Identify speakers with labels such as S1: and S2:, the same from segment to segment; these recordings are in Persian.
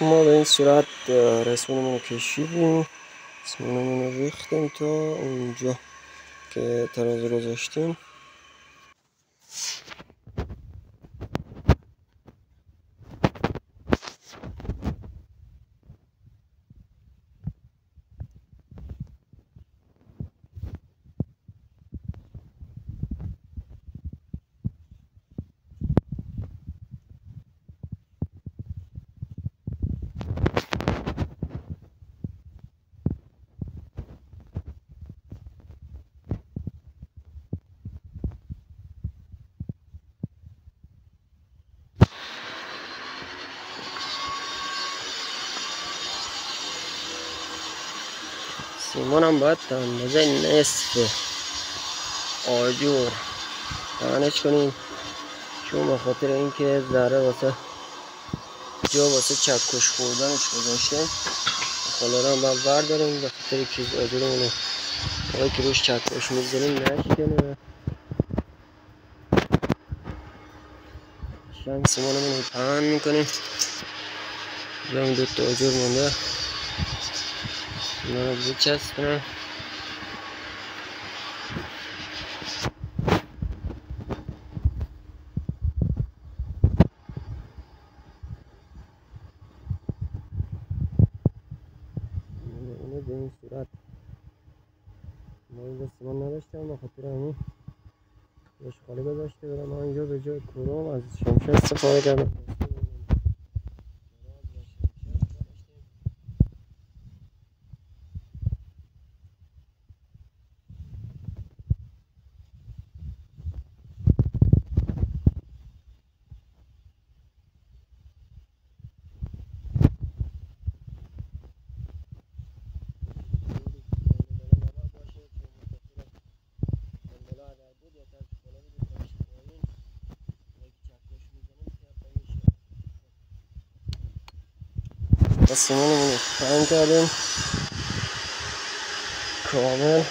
S1: ما به این صورت رسمونمون رو کشیدیم، رسمونمون رو ریختیم تا اونجا که ترازو گذاشتیم. سیمان هم باید تا اندازه نصف آجور دهنش کنیم، چون به خاطر اینکه ذره واسه جا واسه چکش خوردنش گذاشتیم. خاله هم باید برداریم به خاطر چیز آجورمونو موقعی که روش چکش میزنیم نشکنه. شنگ سیمانمون رو پهن میکنیم. جا هم دوتا آجور مونده، اینا رو بچسبونم. اینو به این صورت ما اینجا سیمان نداشتم، به خاطر همین روش خالی گذاشته برم. من اینجا به جای کروم از شمشه استفاده کردم. سیمانمون رو پهن کردیم کامل.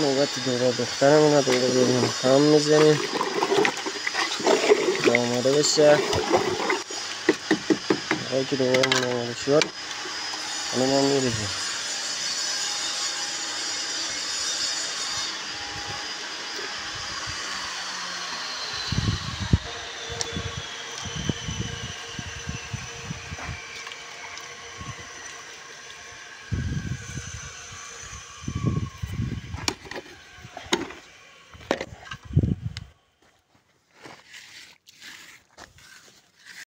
S1: نوبت دوباره دخترمون رو دوباره بریم هم میزنیم تا آماده بشه. موقعی که دوباره آماده شد حالا ما میریزیم.